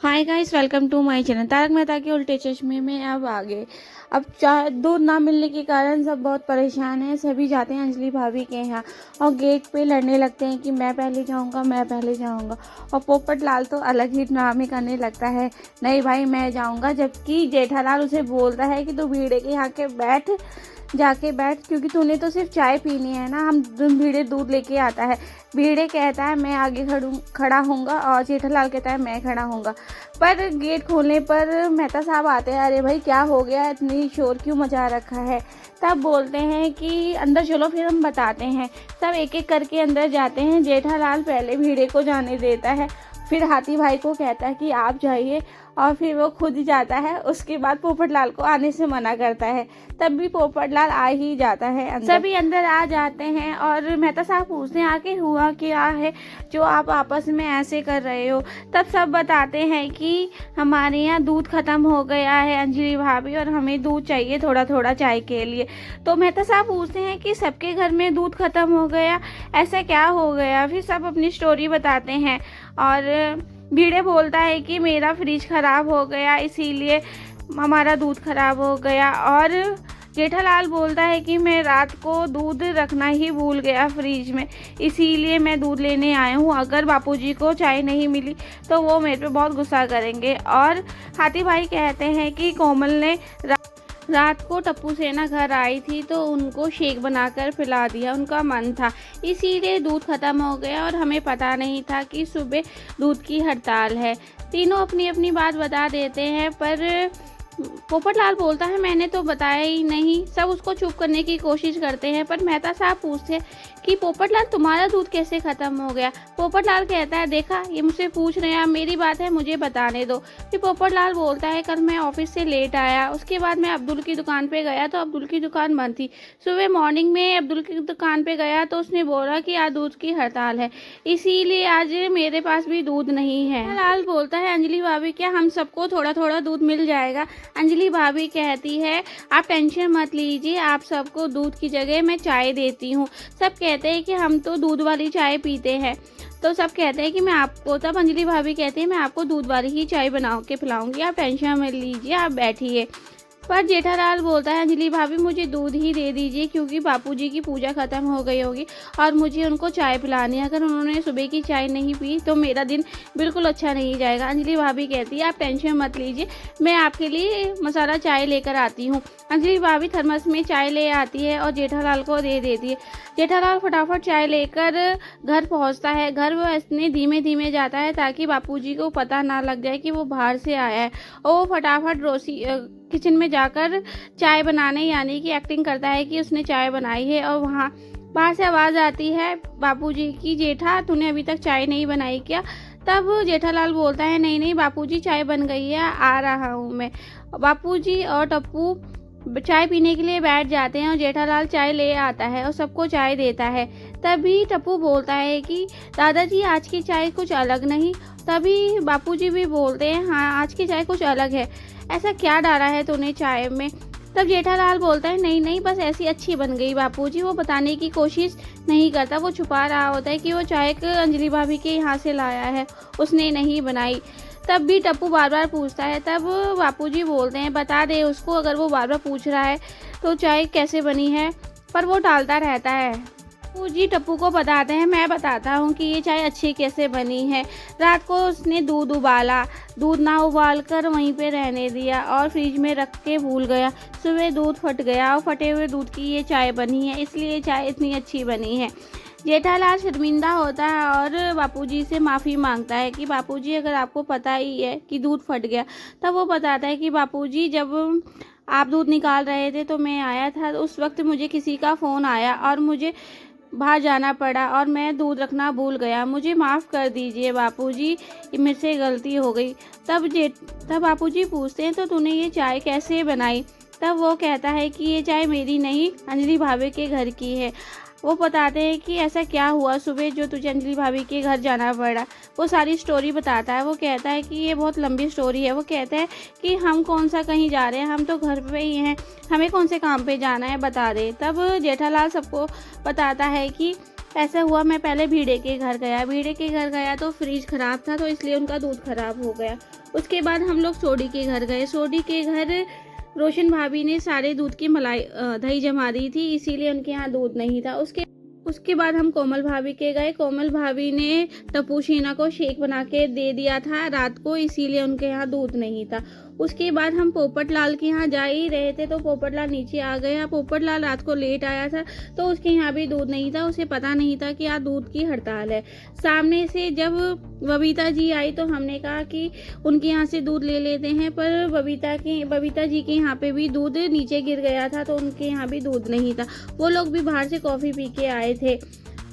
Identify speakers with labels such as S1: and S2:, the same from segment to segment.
S1: Hi guys, welcome to my channel. Tarak Mehta के उल्टे चश्मे में अब आगे अब दूध ना मिलने के कारण सब बहुत परेशान हैं। सभी जाते हैं अंजलि भाभी के यहाँ और गेट पे लड़ने लगते हैं कि मैं पहले जाऊँगा, मैं पहले जाऊँगा। और पोपट लाल तो अलग ही ड्रामे करने लगता है, नहीं भाई मैं जाऊँगा। जबकि जेठालाल उसे बोलता है कि तू भीड़े के यहाँ के जाके बैठ, क्योंकि तूने तो सिर्फ चाय पीनी है ना, हम भीड़े दूध लेके आता है। भीड़े कहता है मैं आगे खड़ा होऊंगा और जेठालाल कहता है मैं खड़ा होऊंगा। पर गेट खोलने पर मेहता साहब आते हैं। अरे भाई क्या हो गया, इतनी शोर क्यों मचा रखा है। तब बोलते हैं कि अंदर चलो फिर हम बताते हैं। सब एक एक करके अंदर जाते हैं। जेठालाल पहले भीड़े को जाने देता है, फिर हाथी भाई को कहता है कि आप जाइए और फिर वो खुद ही जाता है। उसके बाद पोपटलाल को आने से मना करता है, तब भी पोपटलाल आ ही जाता है अंदर। सभी अंदर आ जाते हैं और मेहता साहब पूछते हैं आके हुआ क्या है जो आप आपस में ऐसे कर रहे हो। तब सब बताते हैं कि हमारे यहाँ दूध खत्म हो गया है अंजलि भाभी, और हमें दूध चाहिए थोड़ा थोड़ा चाय के लिए। तो मेहता साहब पूछते हैं कि सबके घर में दूध खत्म हो गया, ऐसा क्या हो गया। फिर सब अपनी स्टोरी बताते हैं और भीड़े बोलता है कि मेरा फ्रिज खराब हो गया इसीलिए हमारा दूध खराब हो गया। और जेठालाल बोलता है कि मैं रात को दूध रखना ही भूल गया फ्रिज में, इसीलिए मैं दूध लेने आया हूँ। अगर बापूजी को चाय नहीं मिली तो वो मेरे पे बहुत गुस्सा करेंगे। और हाथी भाई कहते हैं कि कोमल ने रात को टप्पू सेना घर आई थी तो उनको शेक बनाकर पिला दिया, उनका मन था इसीलिए दूध खत्म हो गया और हमें पता नहीं था कि सुबह दूध की हड़ताल है। तीनों अपनी अपनी बात बता देते हैं, पर पोपटलाल बोलता है मैंने तो बताया ही नहीं। सब उसको चुप करने की कोशिश करते हैं, पर मेहता साहब पूछते हैं कि पोपटलाल तुम्हारा दूध कैसे खत्म हो गया। पोपटलाल कहता है देखा ये मुझसे पूछ रहे हैं, मेरी बात है मुझे बताने दो। फिर पोपटलाल बोलता है कल मैं ऑफिस से लेट आया, उसके बाद मैं अब्दुल की दुकान पे गया तो अब्दुल की दुकान बंद थी। सुबह मॉर्निंग में अब्दुल की दुकान पे गया तो उसने बोला कि आज दूध की हड़ताल है, इसीलिए आज मेरे पास भी दूध नहीं है। लाल बोलता है अंजलि भाभी क्या हम सबको थोड़ा थोड़ा दूध मिल जाएगा। अंजलि भाभी कहती है आप टेंशन मत लीजिए, आप सबको दूध की जगह मैं चाय देती हूँ। सब कहते हैं कि हम तो दूध वाली चाय पीते हैं, तो सब कहते हैं कि मैं आपको, तब अंजलि भाभी कहती है मैं आपको दूध वाली ही चाय बना के पिलाऊंगी, आप टेंशन मत लीजिए, आप बैठिए। पर जेठालाल बोलता है अंजलि भाभी मुझे दूध ही दे दीजिए, क्योंकि बापूजी की पूजा खत्म हो गई होगी और मुझे उनको चाय पिलानी है। अगर उन्होंने सुबह की चाय नहीं पी तो मेरा दिन बिल्कुल अच्छा नहीं जाएगा। अंजलि भाभी कहती है आप टेंशन मत लीजिए, मैं आपके लिए मसाला चाय लेकर आती हूँ। अंजलि भाभी थर्मस में चाय ले आती है और जेठालाल को दे देती है। जेठालाल फटाफट चाय लेकर घर पहुँचता है। घर वो इतने धीमे धीमे जाता है ताकि बापूजी को पता ना लग जाए कि वो बाहर से आया है। और वो फटाफट किचन में जाकर चाय बनाने यानी कि एक्टिंग करता है कि उसने चाय बनाई है। और वहाँ बाहर से आवाज़ आती है बापूजी की, जेठा तूने अभी तक चाय नहीं बनाई क्या। तब जेठालाल बोलता है नहीं नहीं बापूजी चाय बन गई है, आ रहा हूँ मैं। बापूजी और टप्पू चाय पीने के लिए बैठ जाते हैं और जेठालाल चाय ले आता है और सबको चाय देता है। तभी टप्पू बोलता है कि दादाजी आज की चाय कुछ अलग नहीं। तभी बापूजी भी बोलते हैं हाँ आज की चाय कुछ अलग है, ऐसा क्या डाला है तूने चाय में। तब जेठालाल बोलता है नहीं नहीं बस ऐसी अच्छी बन गई बापूजी। वो बताने की कोशिश नहीं करता, वो छुपा रहा होता है कि वो चाय अंजलि भाभी के यहाँ से लाया है, उसने नहीं बनाई। तब भी टप्पू बार बार पूछता है। तब बापूजी बोलते हैं बता दे उसको, अगर वो बार बार पूछ रहा है तो चाय कैसे बनी है, पर वो टालता रहता है। बापूजी टप्पू को बताते हैं मैं बताता हूँ कि ये चाय अच्छी कैसे बनी है। रात को उसने दूध उबाला, दूध ना उबाल कर वहीं पे रहने दिया और फ्रिज में रख के भूल गया। सुबह दूध फट गया और फटे हुए दूध की ये चाय बनी है, इसलिए चाय इतनी अच्छी बनी है। जेठालाल शर्मिंदा होता है और बापूजी से माफ़ी मांगता है कि बापूजी अगर आपको पता ही है कि दूध फट गया। तब वो बताता है कि बापूजी जब आप दूध निकाल रहे थे तो मैं आया था, उस वक्त मुझे किसी का फ़ोन आया और मुझे बाहर जाना पड़ा और मैं दूध रखना भूल गया, मुझे माफ़ कर दीजिए बापूजी, मेरे से गलती हो गई। तब बापूजी पूछते हैं तो तूने ये चाय कैसे बनाई। तब वो कहता है कि ये चाय मेरी नहीं अंजलि भाभी के घर की है। वो बताते हैं कि ऐसा क्या हुआ सुबह जो तुझे अंजलि भाभी के घर जाना पड़ा। वो सारी स्टोरी बताता है। वो कहता है कि ये बहुत लंबी स्टोरी है। वो कहता है कि हम कौन सा कहीं जा रहे हैं, हम तो घर पे ही हैं, हमें कौन से काम पे जाना है बता दे। तब जेठालाल सबको बताता है कि ऐसा हुआ, मैं पहले भिड़े के घर गया तो फ्रिज ख़राब था, तो इसलिए उनका दूध ख़राब हो गया। उसके बाद हम लोग सोडी के घर गए। सोडी के घर रोशन भाभी ने सारे दूध की दही जमा दी थी, इसीलिए उनके यहाँ दूध नहीं था। उसके बाद हम कोमल भाभी के गए। कोमल भाभी ने टप्पू शीना को शेक बना के दे दिया था रात को, इसीलिए उनके यहाँ दूध नहीं था। उसके बाद हम पोपट लाल के यहाँ जा ही रहे थे तो पोपट लाल नीचे आ गया। पोपट लाल रात को लेट आया था तो उसके यहाँ भी दूध नहीं था, उसे पता नहीं था कि आज दूध की हड़ताल है। सामने से जब बबीता जी आई तो हमने कहा कि उनके यहाँ से दूध ले लेते हैं, पर बबीता जी के यहाँ पे भी दूध नीचे गिर गया था तो उनके यहाँ भी दूध नहीं था। वो लोग भी बाहर से कॉफ़ी पी के आए थे।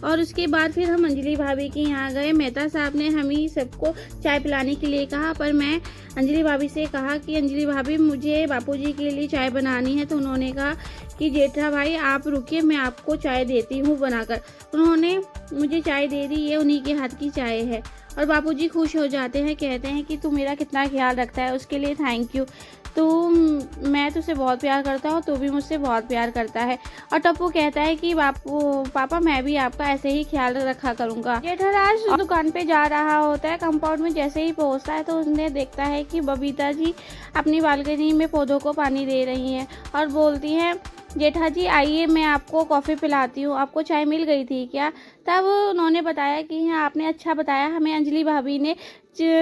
S1: और उसके बाद फिर हम अंजलि भाभी के यहाँ गए। मेहता साहब ने हम ही सबको चाय पिलाने के लिए कहा, पर मैं अंजलि भाभी से कहा कि अंजलि भाभी मुझे बापूजी के लिए चाय बनानी है, तो उन्होंने कहा कि जेठा भाई आप रुकिए, मैं आपको चाय देती हूँ बनाकर। उन्होंने मुझे चाय दे दी, ये उन्हीं के हाथ की चाय है। और बापूजी खुश हो जाते हैं, कहते हैं कि तू मेरा कितना ख्याल रखता है, उसके लिए थैंक यू। तो मैं तुझसे बहुत प्यार करता हूँ, तू भी मुझसे बहुत प्यार करता है। और टप्पू कहता है कि पापा मैं भी आपका ऐसे ही ख्याल रखा करूँगा। जेठालाल दुकान पे जा रहा होता है। कंपाउंड में जैसे ही पहुँचता है तो उसने देखता है कि बबीता जी अपनी बालकनी में पौधों को पानी दे रही हैं और बोलती हैं, जेठा जी आइए मैं आपको कॉफ़ी पिलाती हूँ, आपको चाय मिल गई थी क्या? तब उन्होंने बताया कि हाँ आपने अच्छा बताया, हमें अंजलि भाभी ने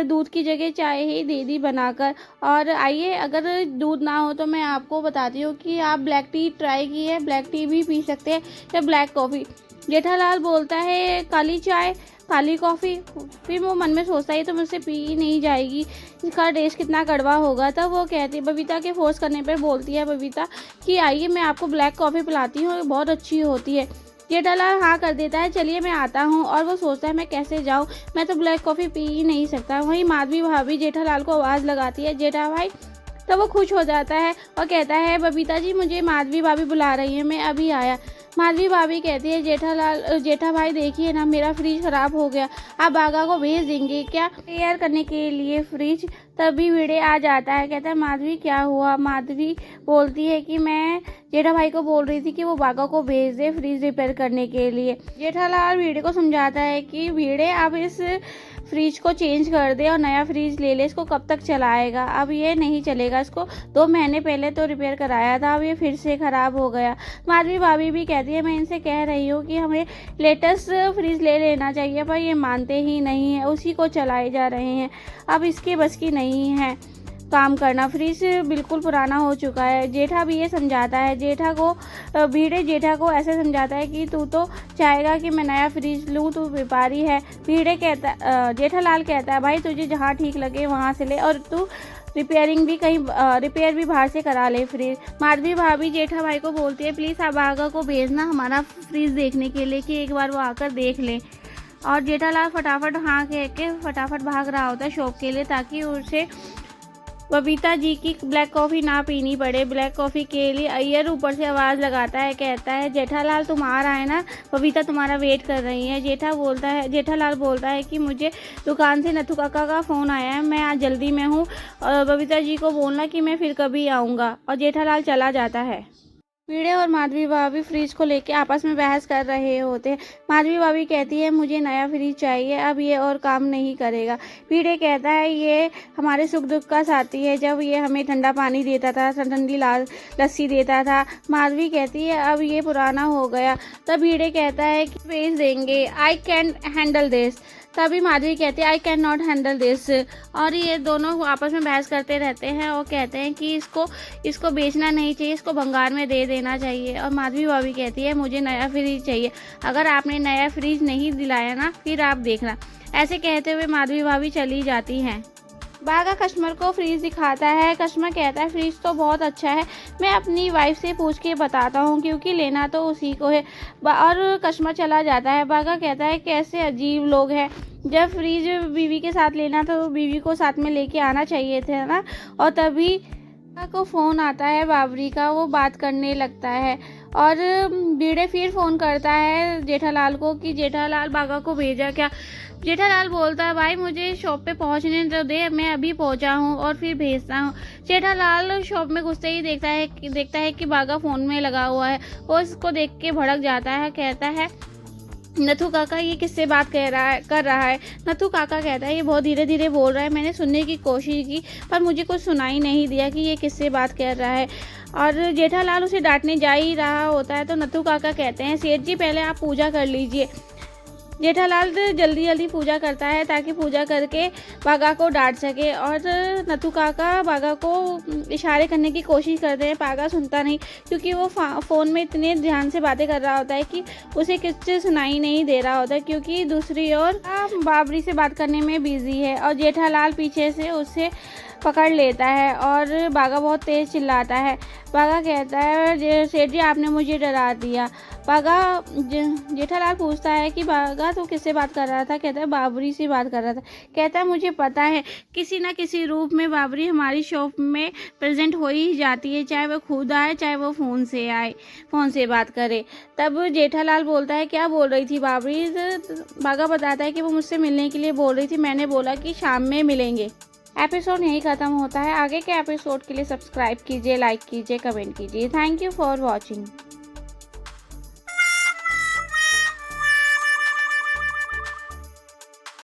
S1: दूध की जगह चाय ही दे दी बनाकर। और आइए अगर दूध ना हो तो मैं आपको बताती हूँ कि आप ब्लैक टी ट्राई की है, ब्लैक टी भी पी सकते हैं या ब्लैक कॉफ़ी। जेठालाल बोलता है काली चाय काली कॉफ़ी। फिर वो मन में सोचता है तो मुझसे पी नहीं जाएगी, इसका टेस्ट कितना कड़वा होगा। तब वो कहती है, बबीता के फोर्स करने पर बोलती है बबीता कि आइए मैं आपको ब्लैक कॉफ़ी पिलाती हूँ, बहुत अच्छी होती है। जेठालाल हाँ कर देता है, चलिए मैं आता हूँ। और वो सोचता है मैं कैसे जाऊँ, मैं तो ब्लैक कॉफ़ी पी ही नहीं सकता। वहीं माधवी भाभी जेठालाल को आवाज़ लगाती है, जेठा भाई। तो वो खुश हो जाता है और कहता है, बबीता जी मुझे माधवी भाभी बुला रही है, मैं अभी आया। माधवी भाभी कहती है, जेठा भाई देखिए ना मेरा फ्रिज ख़राब हो गया, आप बागा को भेज देंगे क्या तैयार करने के लिए फ्रिज? तभी भिड़े आ जाता है, कहता है माधवी क्या हुआ? माधवी बोलती है कि मैं जेठा भाई को बोल रही थी कि वो बागा को भेज दे फ्रिज रिपेयर करने के लिए। जेठालाल भिड़े को समझाता है कि भिड़े अब इस फ्रिज को चेंज कर दे और नया फ्रिज ले ले, इसको कब तक चलाएगा? अब ये नहीं चलेगा, इसको 2 महीने पहले तो रिपेयर कराया था, अब ये फिर से ख़राब हो गया। माधवी भाभी भी कहती है, मैं इनसे कह रही हूँ कि हमें लेटेस्ट फ्रिज ले लेना चाहिए, पर ये मानते ही नहीं है, उसी को चलाए जा रहे हैं। अब इसके बस की नहीं है काम करना, फ्रिज बिल्कुल पुराना हो चुका है। जेठा भी ये समझाता है, भिड़े जेठा को ऐसे समझाता है कि तू तो चाहेगा कि मैं नया फ्रिज लूँ, तू व्यापारी है। जेठालाल कहता है, भाई तुझे जहाँ ठीक लगे वहाँ से ले, और तू रिपेयर भी बाहर से करा ले फ्रिज। माधवी भाभी जेठा भाई को बोलती है, प्लीज़ आप आगा को भेजना हमारा फ्रिज देखने के लिए कि एक बार वो आकर देख लें। और जेठालाल फटाफट हाँ कह के फटाफट भाग रहा होता है शॉप के लिए, ताकि उसे बबीता जी की ब्लैक कॉफ़ी ना पीनी पड़े। ब्लैक कॉफ़ी के लिए अय्यर ऊपर से आवाज़ लगाता है, कहता है, जेठालाल तुम आ रहा है ना, बबीता तुम्हारा वेट कर रही है। जेठालाल बोलता है कि मुझे दुकान से नथु काका का फ़ोन आया है, मैं आज जल्दी में हूँ, और बबीता जी को बोलना कि मैं फिर कभी आऊँगा। और जेठालाल चला जाता है। भिड़े और माधवी भाभी फ्रिज को लेके आपस में बहस कर रहे होते हैं। माधवी भाभी कहती है, मुझे नया फ्रिज चाहिए, अब ये और काम नहीं करेगा। भिड़े कहता है, ये हमारे सुख दुख का साथी है, जब ये हमें ठंडा पानी देता था, ठंडी लस्सी देता था। माधवी कहती है, अब ये पुराना हो गया। तब भिड़े कहता है कि भेज देंगे, आई कैन हैंडल दिस। तभी माधवी कहती है, I can not handle this. और ये दोनों आपस में बहस करते रहते हैं और कहते हैं कि इसको बेचना नहीं चाहिए, इसको भंगार में दे देना चाहिए। और माधवी भाभी कहती है, मुझे नया फ्रिज चाहिए, अगर आपने नया फ्रिज नहीं दिलाया ना फिर आप देखना। ऐसे कहते हुए माधवी भाभी चली जाती हैं। बागा कस्टमर को फ्रिज दिखाता है। कस्टमर कहता है, फ्रिज तो बहुत अच्छा है, मैं अपनी वाइफ से पूछ के बताता हूँ, क्योंकि लेना तो उसी को है। और कस्टमर चला जाता है। बागा कहता है, कैसे अजीब लोग हैं, जब फ्रिज बीवी के साथ लेना तो बीवी को साथ में लेके आना चाहिए थे ना। और तभी को फ़ोन आता है बाबरी का, वो बात करने लगता है। और भिड़े फिर फ़ोन करता है जेठालाल को कि जेठालाल बागा को भेजा क्या? जेठालाल बोलता है, भाई मुझे शॉप पे पहुंचने तो दे, मैं अभी पहुंचा हूं और फिर भेजता हूं। जेठालाल शॉप में घुसते ही देखता है कि बागा फ़ोन में लगा हुआ है। वो इसको देख के भड़क जाता है, कहता है नथु काका ये किससे बात कर रहा है। नथु काका कहता है ये बहुत धीरे धीरे बोल रहा है, मैंने सुनने की कोशिश की पर मुझे कुछ सुनाई नहीं दिया कि ये किससे बात कर रहा है। और जेठालाल उसे डांटने जा ही रहा होता है तो नथु काका कहते हैं सेठ जी पहले आप पूजा कर लीजिए। जेठालाल जल्दी जल्दी पूजा करता है ताकि पूजा करके बाघा को डांट सके और नथु काका बाघा को इशारे करने की कोशिश करते हैं। बाघा सुनता नहीं क्योंकि वो फ़ोन में इतने ध्यान से बातें कर रहा होता है कि उसे कुछ सुनाई नहीं दे रहा होता क्योंकि दूसरी ओर बाबरी से बात करने में बिजी है और जेठालाल पीछे से उसे पकड़ लेता है और बाघा बहुत तेज़ चिल्लाता है। बाघा कहता है सेठ जी आपने मुझे डरा दिया। जेठालाल पूछता है कि बाघा तो किससे बात कर रहा था। कहता है बाबरी से बात कर रहा था। कहता है मुझे पता है किसी न किसी रूप में बाबरी हमारी शॉप में प्रेजेंट हो ही जाती है, चाहे वो खुद आए चाहे वो फ़ोन से आए, फ़ोन से बात करे। तब जेठालाल बोलता है क्या बोल रही थी बाबरी। बाघा बताता है कि वो मुझसे मिलने के लिए बोल रही थी, मैंने बोला कि शाम में मिलेंगे। एपिसोड यहीं ख़त्म होता है। आगे के एपिसोड के लिए सब्सक्राइब कीजिए, लाइक कीजिए, कमेंट कीजिए। Thank you for watching.